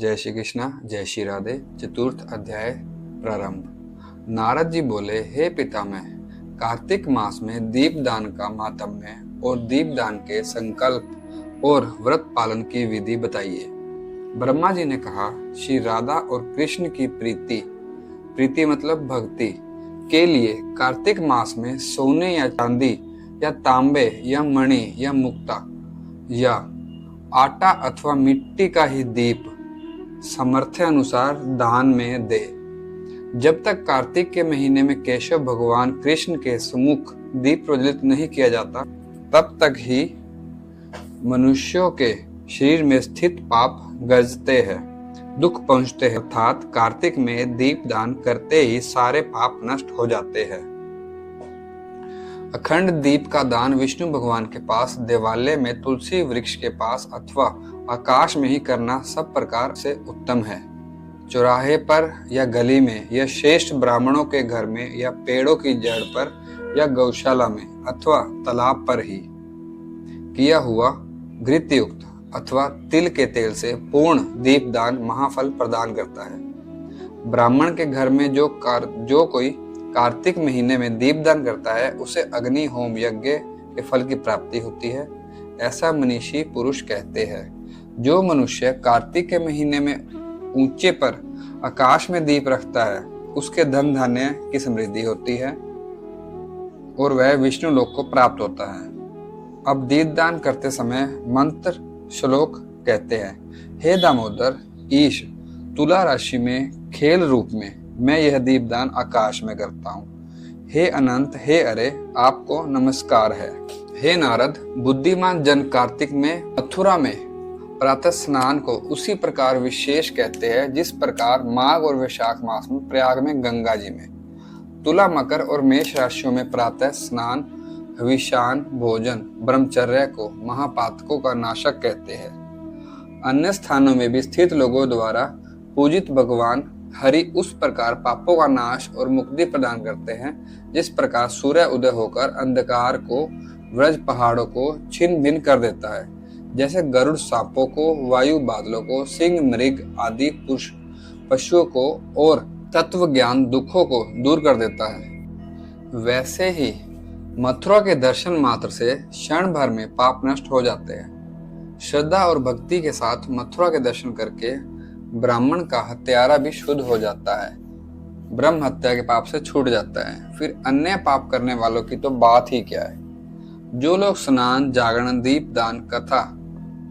जय श्री कृष्णा, जय श्री राधे। चतुर्थ अध्याय प्रारंभ। नारद जी बोले, हे पितामह, कार्तिक मास में दीपदान का माहात्म्य और दीपदान के संकल्प और व्रत पालन की विधि बताइए। ब्रह्मा जी ने कहा, श्री राधा और कृष्ण की प्रीति मतलब भक्ति के लिए कार्तिक मास में सोने या चांदी या तांबे या मणि या मुक्ता या आटा अथवा मिट्टी का ही दीप सामर्थ्य अनुसार दान में दे। जब तक कार्तिक के महीने में केशव भगवान कृष्ण के सम्मुख दीप प्रज्वलित नहीं किया जाता, तब तक ही मनुष्यों के शरीर में स्थित पाप गरजते हैं, दुख पहुंचते हैं। अर्थात कार्तिक में दीप दान करते ही सारे पाप नष्ट हो जाते हैं। अखंड दीप का दान विष्णु भगवान के पास, देवालय में तुलसी वृक्ष के पास अथवा आकाश में ही करना सब प्रकार से उत्तम है। चौराहे पर या गली में या श्रेष्ठ ब्राह्मणों के घर में या पेड़ों की जड़ पर या गौशाला में अथवा तालाब पर ही किया हुआ घृत युक्त अथवा तिल के तेल से पूर्ण दीपदान महाफल प्रदान करता है। ब्राह्मण के घर में जो कोई कार्तिक महीने में दीपदान करता है, उसे अग्नि होम यज्ञ के फल की प्राप्ति होती है, ऐसा मनीषी पुरुष कहते हैं। जो मनुष्य कार्तिक के महीने में ऊंचे पर आकाश में दीप रखता है, उसके धन धान्य की समृद्धि होती है और वह विष्णु लोक को प्राप्त होता है। अब दीपदान करते समय मंत्र श्लोक कहते हैं, हे दामोदर ईश, तुला राशि में खेल रूप में मैं यह दीपदान आकाश में करता हूँ। हे अनंत, हे अरे, आपको नमस्कार है। हे नारद, बुद्धिमान जन कार्तिक में मथुरा में प्रातः स्नान को उसी प्रकार विशेष कहते हैं जिस प्रकार माघ और वैशाख मास में प्रयाग में गंगा जी में। तुला, मकर और मेष राशियों में प्रातः स्नान, हविष्यान भोजन, ब्रह्मचर्य को महापातकों का नाशक कहते हैं। अन्य स्थानों में भी स्थित लोगों द्वारा पूजित भगवान हरि उस प्रकार पापों का नाश और मुक्ति प्रदान करते हैं जिस प्रकार सूर्य उदय होकर अंधकार को, व्रज पहाड़ों को छिन्न भिन्न कर देता है। जैसे गरुड़ सांपों को, वायु बादलों को, सिंह मृग आदि पशुओं को और तत्व ज्ञान दुखों को दूर कर देता है, वैसे ही मथुरा के दर्शन मात्र से क्षण भर में पाप नष्ट हो जाते हैं। श्रद्धा और भक्ति के साथ मथुरा के दर्शन करके ब्राह्मण का हत्यारा भी शुद्ध हो जाता है, ब्रह्म हत्या के पाप से छूट जाता है। फिर अन्य पाप करने वालों की तो बात ही क्या है। जो लोग स्नान, जागरण, दीपदान, कथा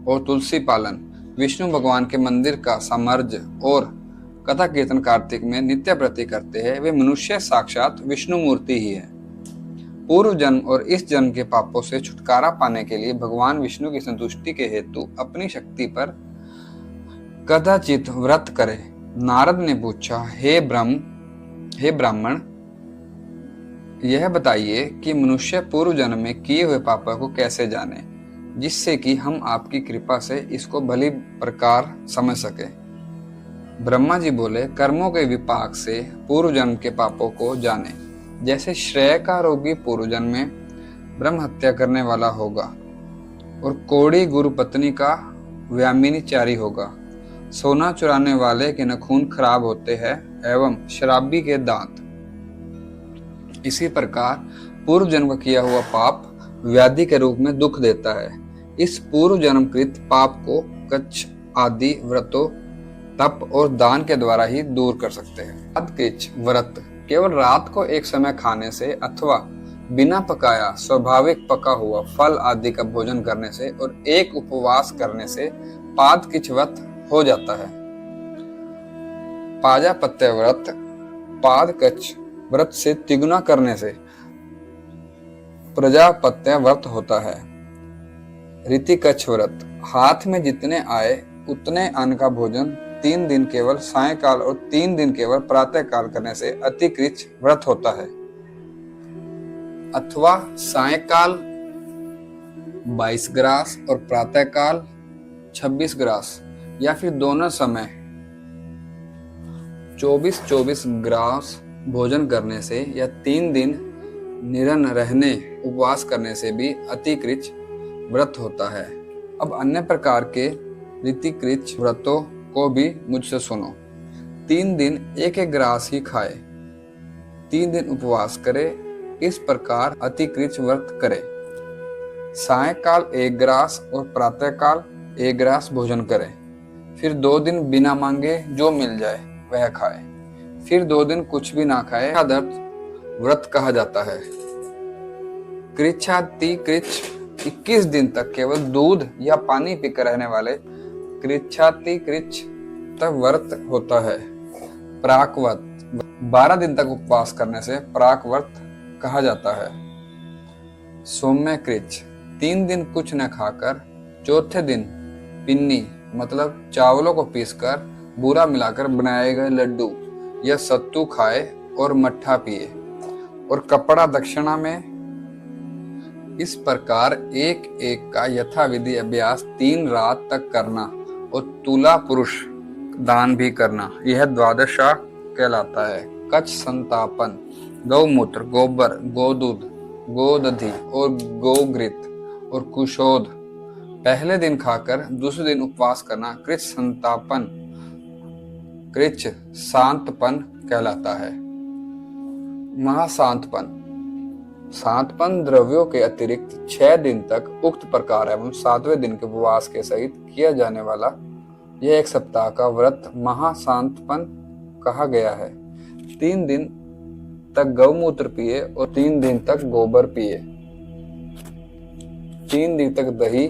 और तुलसी पालन, विष्णु भगवान के मंदिर का सामर्ज और कथा कीर्तन कार्तिक में नित्य प्रति करते हैं, वे मनुष्य साक्षात विष्णु मूर्ति ही है। पूर्व जन्म और इस जन्म के पापों से छुटकारा पाने के लिए भगवान विष्णु की संतुष्टि के हेतु अपनी शक्ति पर कदाचित व्रत करे। नारद ने पूछा, हे ब्राह्मण, यह बताइए कि मनुष्य पूर्व जन्म में किए हुए पापों को कैसे जाने, जिससे कि हम आपकी कृपा से इसको भली प्रकार समझ सके। ब्रह्मा जी बोले, कर्मों के विपाक से पूर्व जन्म के पापों को जाने। जैसे श्रेय का रोगी पूर्व जन्म में ब्रह्म हत्या करने वाला होगा और कोड़ी गुरु पत्नी का व्यामिनीचारी होगा, सोना चुराने वाले के नाखून खराब होते हैं एवं शराबी के दांत, इसी प्रकार पूर्व जन्म का किया हुआ पाप व्याधि के रूप में दुख देता है। इस पूर्व जन्म कृत पाप को कच्छ आदि व्रतों, तप और दान के द्वारा ही दूर कर सकते हैं। अदकृच व्रत केवल रात को एक समय खाने से अथवा बिना पकाया स्वाभाविक पका हुआ फल आदि का भोजन करने से और एक उपवास करने से पादकिच व्रत हो जाता है। पाजापत्य व्रत पादकच व्रत से तिगुना करने से प्रजापत्य व्रत होता है। ऋतिकच्छ व्रत हाथ में जितने आए उतने अन्न का भोजन 3 दिन केवल सायंकाल और 3 दिन केवल प्रातः काल करने से अतिकृच व्रत होता है। अथवा सायंकाल 22 ग्रास और प्रातः काल 26 ग्रास या फिर दोनों समय 24-24 ग्रास भोजन करने से या 3 दिन निरन रहने उपवास करने से भी अतिकृच व्रत होता है। अब अन्य प्रकार के ऋतिकृच व्रतों को भी मुझसे सुनो। 3 दिन एक एक ग्रास ही खाए, 3 दिन उपवास करे, इस प्रकार अतिकृच व्रत करे। सायंकाल 1 ग्रास और प्रातःकाल 1 ग्रास भोजन करे। फिर 2 दिन बिना मांगे जो मिल जाए वह खाए। फिर 2 दिन कुछ भी ना खाए, व्रत कहा जाता है। कृच्छाति कृच्छ 21 दिन तक केवल दूध या पानी पीकर रहने वाले कृच्छाति कृच्छ तक व्रत होता है। प्राकव्रत 12 दिन तक उपवास करने से प्राकव्रत कहा जाता है। सौम्य कृच्छ 3 दिन कुछ न खाकर चौथे दिन पिन्नी मतलब चावलों को पीसकर बूरा मिलाकर बनाए गए लड्डू या सत्तू खाए और मट्ठा पिए और कपड़ा दक्षिणा में। इस प्रकार एक एक का यथाविधि अभ्यास 3 रात तक करना और तुला पुरुष दान भी करना, यह द्वादशा कहलाता है। कच्छ संतापन गौमूत्र, गोबर, गोदूध, गोदधि और गोघृत और कुशोद पहले दिन खाकर दूसरे दिन उपवास करना कृच्छ संतापन, कृच्छ शांतपन कहलाता है। महाशांतपन शांतपन द्रव्यों के अतिरिक्त 6 दिन तक उक्त प्रकार एवं 7वें दिन के उपवास के सहित किया जाने वाला यह 1 सप्ताह का व्रत महाशांतपन कहा गया है। 3 दिन तक गौमूत्र पिए और 3 दिन तक गोबर पिए, 3 दिन तक दही,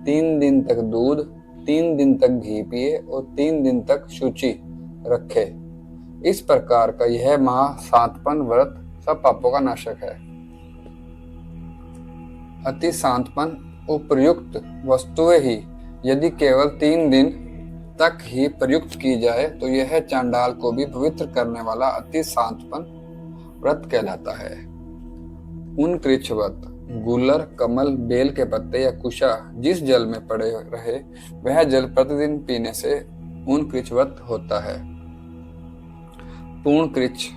3 दिन तक दूध, 3 दिन तक घी पिए और 3 दिन तक शुचि रखे। इस प्रकार का यह महाशांतपन व्रत सब पापों का नाशक है। अति शांतपन उपर्युक्त वस्तुएं ही यदि केवल 3 दिन तक ही प्रयुक्त की जाए तो यह चांडाल को भी पवित्र करने वाला अति शांतपन व्रत कहलाता है। उन कृच्छ व्रत गुलर, कमल, बेल के पत्ते या कुशा जिस जल में पड़े रहे वह जल प्रतिदिन पीने से उन कृच्छ व्रत होता है। पूर्ण कृच्छ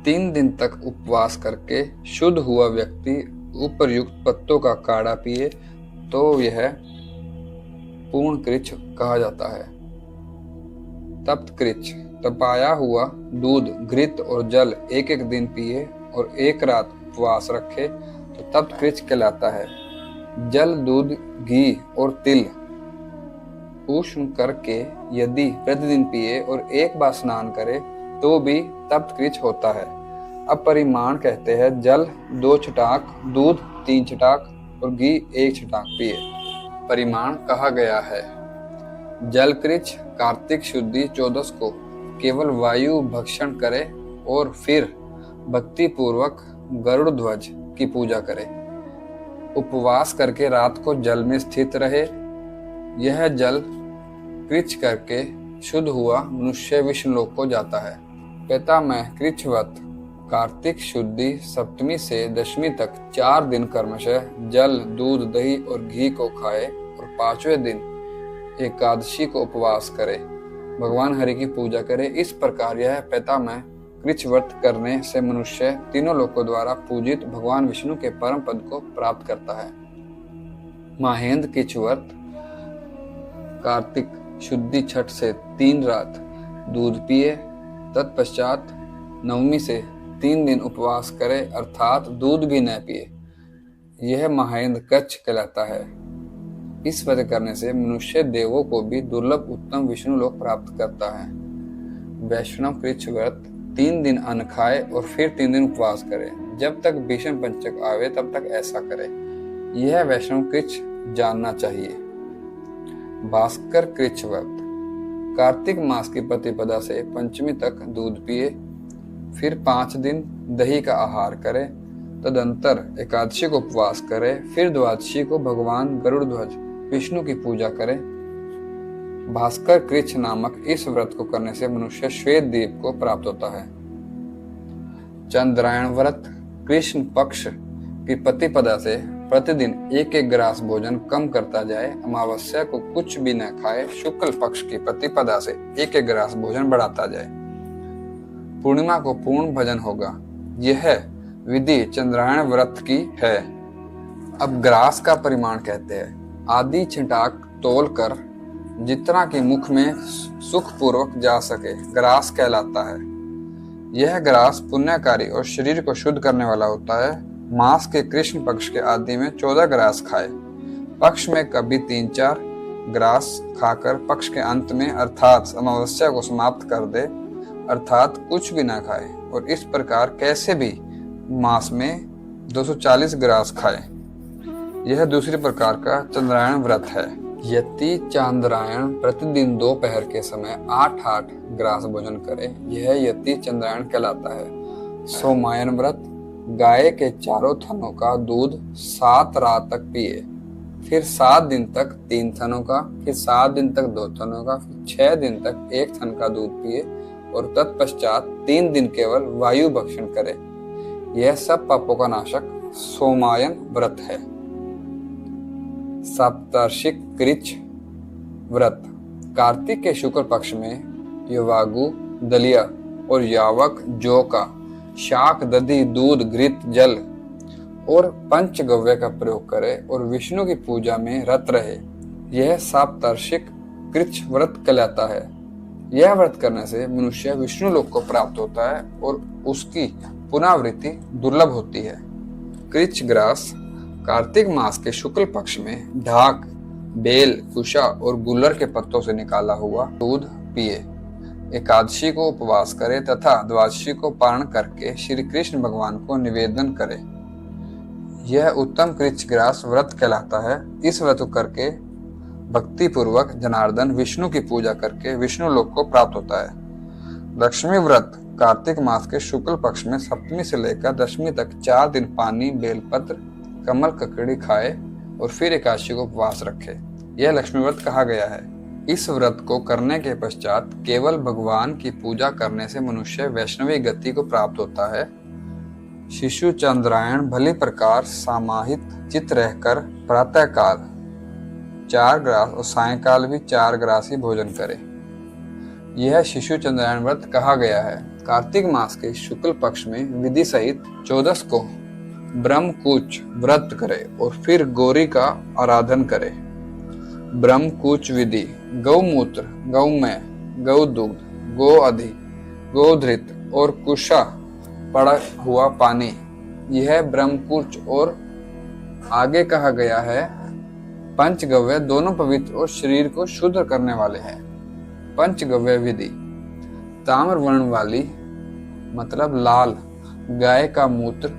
3 दिन तक उपवास करके शुद्ध हुआ व्यक्ति उपर्युक्त पत्तों का काढ़ा पिए तो यह पूर्ण कृच्छ कहा जाता है। तप्त कृच्छ तपाया हुआ दूध, घृत और जल एक एक दिन पिए और 1 रात उपवास रखे तो तप्त कृच्छ कहलाता है। जल, दूध, घी और तिल उष्ण करके यदि प्रतिदिन पिए और 1 बार स्नान करे तो भी तप्त कृच्छ होता है। अब परिमाण कहते हैं जल 2 छटाक, दूध 3 छटाक और घी 1 छटाक पिए। परिमाण कहा गया है। जल कृच्छ कार्तिक शुद्धि 14 को केवल वायु भक्षण करे और फिर भक्ति पूर्वक गरुड़ ध्वज की पूजा करे। उपवास करके रात को जल में स्थित रहे। यह जल कृच्छ करके शुद्ध हुआ मनुष्य विष्णुलोक को जाता है। पितामह कृच्छ व्रत कार्तिक शुद्धि सप्तमी से दशमी तक 4 दिन क्रमशः जल, दूध, दही और घी को खाए और 5वें दिन एकादशी को उपवास करे, भगवान हरि की पूजा करे। इस प्रकार यह पितामह कृच्छ व्रत करने से मनुष्य तीनों लोकों द्वारा पूजित भगवान विष्णु के परम पद को प्राप्त करता है। महेंद्र कृच्छ व्रत कार्तिक शुद्धि छठ से 3 रात दूध पिए, तत्पश्चात नवमी से 3 दिन उपवास करे अर्थात दूध भी न पिए। यह महेंद्र कृच्छ कहलाता है। इस व्रत करने से मनुष्य देवों को भी दुर्लभ उत्तम विष्णु लोक प्राप्त करता है। वैष्णव कृच्छ व्रत 3 दिन अन्न खाए और फिर 3 दिन उपवास करे। जब तक भीष्म पंचक आवे तब तक ऐसा करे। यह वैष्णव कृच्छ जानना चाहिए। भास्कर कृच्छ व्रत कार्तिक मास की प्रतिपदा से पंचमी तक दूध पिए, फिर 5 दिन दही का आहार करे, तदंतर एकादशी को उपवास करे, फिर द्वादशी को भगवान गरुड़ ध्वज विष्णु की पूजा करे। भास्कर कृच्छ नामक इस व्रत को करने से मनुष्य श्वेत द्वीप को प्राप्त होता है। चंद्रायण व्रत कृष्ण पक्ष की प्रतिपदा से प्रतिदिन 1-1 ग्रास भोजन कम करता जाए, अमावस्या को कुछ भी न खाए, शुक्ल पक्ष की प्रतिपदा से 1-1 ग्रास भोजन बढ़ाता जाए, पूर्णिमा को पूर्ण भजन होगा। यह विधि चंद्रायण व्रत की है। अब ग्रास का परिमाण कहते हैं। आधी छिटाक तोल कर जितना कि मुख में सुखपूर्वक जा सके ग्रास कहलाता है। यह ग्रास पुण्यकारी और शरीर को शुद्ध करने वाला होता है। मास के कृष्ण पक्ष के आदि में 14 ग्रास खाए। पक्ष में कभी 3-4 ग्रास खाकर पक्ष के अंत में अर्थात अमावस्या को समाप्त कर दे, अर्थात कुछ भी ना खाए। और इस प्रकार कैसे भी मास में 240 ग्रास खाए। यह दूसरी प्रकार का चंद्रायण व्रत है। यति चांद्रायण प्रतिदिन दोपहर के समय 8-8 ग्रास भोजन करे, यह यति चंद्रायण कहलाता है। सोमायन व्रत, गाय के चारों थनों का दूध 7 रात तक पिए, फिर 7 दिन तक 3 थनों का, फिर 7 दिन तक 2 थनों का, फिर 6 दिन तक 1 थन का दूध पिए और तत्पश्चात 3 दिन केवल वायु भक्षण करे। यह सब पापों का नाशक सोमायन व्रत है। सप्तर्षिक कृच्छ व्रत, कार्तिक के शुक्ल पक्ष में यवागु, दलिया और यावक, जौ का, शाक, दधि, दूध, घृत, जल और पंचगव्य का प्रयोग करे और विष्णु की पूजा में रत रहे। यह सप्तर्षिक कृच्छ व्रत कहलाता है। यह व्रत करने से मनुष्य विष्णु लोक को प्राप्त होता है और उसकी पुनरावृत्ति दुर्लभ होती है। कृच्छ ग्रास, कार्तिक मास के शुक्ल पक्ष में ढाक, बेल, कुशा और गुल्लर के पत्तों से निकाला हुआ दूध पिए। एकादशी को उपवास करे तथा द्वादशी को पारण करके श्री कृष्ण भगवान को निवेदन करे। यह उत्तम कृच्छ ग्रास व्रत कहलाता है। इस व्रत को करके भक्ति पूर्वक जनार्दन विष्णु की पूजा करके विष्णु लोक को प्राप्त होता है। लक्ष्मी व्रत, कार्तिक मास के शुक्ल पक्ष में सप्तमी से लेकर दशमी तक 4 दिन पानी, बेलपत्र, कमल ककड़ी खाए और फिर एकादशी को उपवास रखे। यह लक्ष्मी व्रत कहा गया है। इस व्रत को करने के पश्चात केवल भगवान की पूजा करने से मनुष्य वैष्णवी गति को प्राप्त होता है। शिशु चंद्रायण भली प्रकार समाहित चित्त रहकर प्रातः काल 4 ग्रास और सायंकाल भी 4 ग्रास ही भोजन करे। यह शिशु चंद्रायण व्रत कहा गया है। कार्तिक मास के शुक्ल पक्ष में विधि सहित 14 को ब्रह्मकूच व्रत करे और फिर गौरी का आराधन करे। ब्रह्मकूच विधि, गौमूत्र, गौमय, गौदूध, गोअधि, गोधृत और कुशा पड़ा हुआ पानी, यह ब्रह्मकूच। और आगे कहा गया है पंचगव्य दोनों पवित्र और शरीर को शुद्ध करने वाले हैं। पंचगव्य विधि, ताम्र वर्ण वाली मतलब लाल गाय का मूत्र,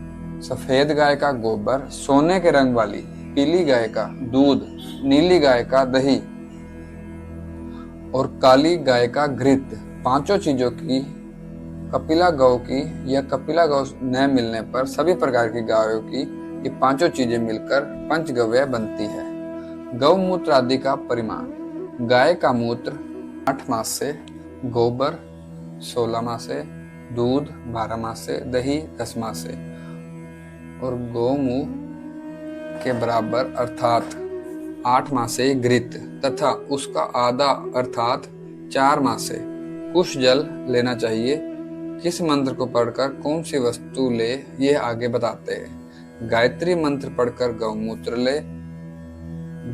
सफेद गाय का गोबर, सोने के रंग वाली पीली गाय का दूध, नीली गाय का दही और काली गाय का घृत, 5 चीजों की कपिला गौ की या कपिला गौ न मिलने पर सभी प्रकार की गायों की ये 5 चीजें मिलकर पंचगव्य बनती है। गौमूत्र आदि का परिमाण, गाय का मूत्र 8 मास से, गोबर 16 मास से, दूध 12 मास से, दही 10 मास से और गौमूत्र के बराबर अर्थात 8 मास से घृत तथा उसका आधा अर्थात 4 मास से कुश जल लेना चाहिए। किस मंत्र को पढ़कर कौन सी वस्तु ले ये आगे बताते हैं। गायत्री मंत्र पढ़कर गौमूत्र ले,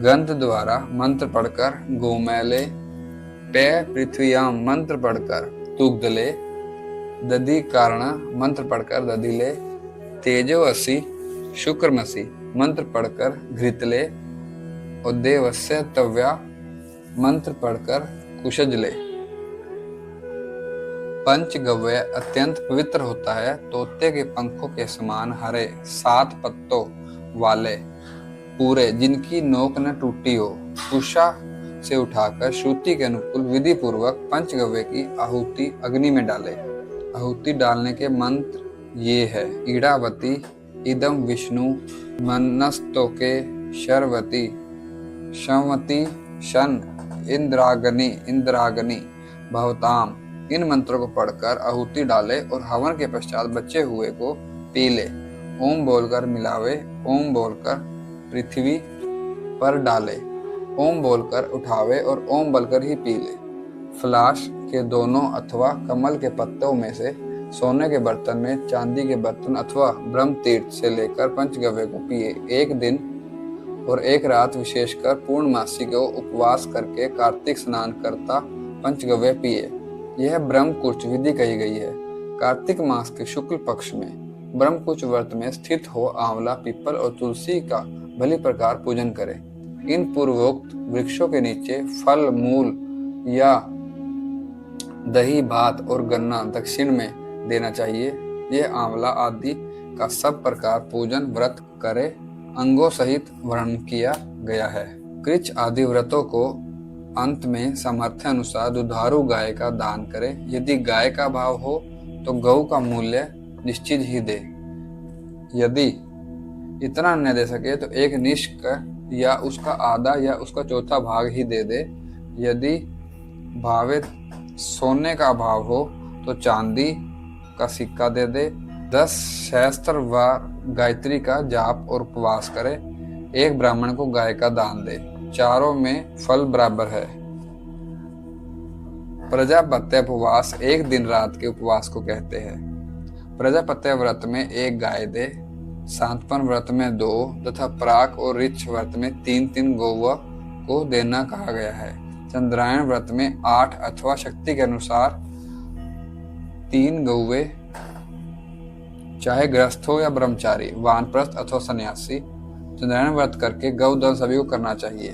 गंध द्वारा मंत्र पढ़कर गोमय ले, पे पृथ्व्याम मंत्र पढ़कर दुग्ध ले, दधि कारण मंत्र पढ़कर दधि ले, तेजोवसी शुक्रमसी मंत्र पढ़कर घृत ले और देवस्य तव्या मंत्र पढ़कर कुशज ले। पंचगव्य अत्यंत पवित्र होता है। तोते के पंखों के समान हरे 7 पत्तों वाले पूरे, जिनकी नोक न टूटी हो, कुशा से उठाकर श्रुति के अनुकूल विधि पूर्वक पंचगव्य की आहुति अग्नि में डाले। आहुति डालने के मंत्र ये है: ईड़ावती इदम विष्णु मनस्तोके शर्वती शंवती शन इंद्राग्नि इंद्राग्नि भवताम। इन मंत्रों को पढ़कर आहुति डाले और हवन के पश्चात बचे हुए को पी ले। ओम बोलकर मिलावे, ओम बोलकर पृथ्वी पर डाले, ओम बोलकर उठावे और ओम बोलकर ही पी ले। फ्लाश के दोनों अथवा कमल के पत्तों में से सोने के बर्तन में, चांदी के बर्तन अथवा ब्रह्म तीर्थ से लेकर पंचगव्य को पिए। 1 दिन और एक रात विशेषकर पूर्णमासी को उपवास करके कार्तिक स्नान करता पंचगव्य पिए। यह ब्रह्मकुच विधि कही गई है। कार्तिक मास के शुक्ल पक्ष में ब्रह्मकुच व्रत में स्थित हो आंवला, पीपल और तुलसी का भली प्रकार पूजन करें। इन पूर्वोक्त वृक्षों के नीचे फल, मूल या दही, भात और गन्ना दक्षिण में देना चाहिए। यह आंवला आदि का सब प्रकार पूजन व्रत करे अंगों सहित वर्णन किया गया है। कृच आदि व्रतों को अंत में सामर्थ्य अनुसार दुधारू गाय का दान करें। यदि गाय का भाव हो तो गऊ का मूल्य निश्चित ही दे। यदि इतना न दे सके तो एक निष्क या उसका आधा या उसका चौथा भाग ही दे दे। यदि भावे सोने का भाव हो तो चांदी का सिक्का दे दे। 10 सहस्त्र बार गायत्री का जाप और उपवास करे। एक ब्राह्मण को गाय का दान दे। चारों में फल बराबर है। प्रजापत्य उपवास एक दिन रात के उपवास को कहते हैं। प्रजापत्य व्रत में 1 गाय दे, सांतपन व्रत में 2 तथा प्राक और ऋक्ष व्रत में 3-3 गौवा को देना कहा गया है। चंद्रायण व्रत में 8 अथवा शक्ति के अनुसार 3 गौवे, चाहे गृहस्थ हो या ब्रह्मचारी, वानप्रस्थ अथवा सन्यासी, चंद्रायण व्रत करके गौदान सभी को करना चाहिए।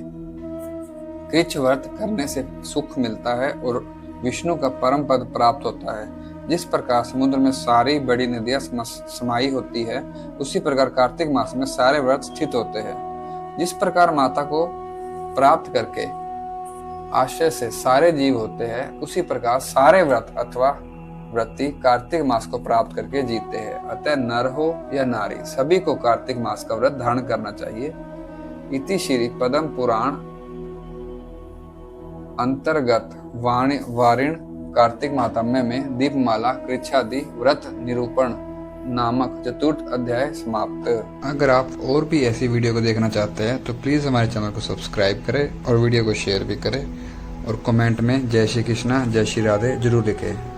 कृच्छ व्रत करने से सुख मिलता है और विष्णु का परम पद प्राप्त होता है। जिस प्रकार समुद्र में सारी बड़ी नदियां समाई होती है, उसी प्रकार कार्तिक मास में सारे व्रत स्थित होते हैं। जिस प्रकार माता को प्राप्त करके आश्रय से सारे जीव होते हैं, उसी प्रकार सारे व्रत अथवा व्रती कार्तिक मास को प्राप्त करके जीते हैं। अतः नर हो या नारी, सभी को कार्तिक मास का व्रत धारण करना चाहिए। इति श्री पद्म पुराण अंतर्गत वारिण कार्तिक महात्म्य में दीपमाला कृच्छादि व्रत निरूपण नामक चतुर्थ अध्याय समाप्त। अगर आप और भी ऐसी वीडियो को देखना चाहते हैं तो प्लीज हमारे चैनल को सब्सक्राइब करें और वीडियो को शेयर भी करें और कमेंट में जय श्री कृष्णा, जय श्री राधे जरूर लिखें।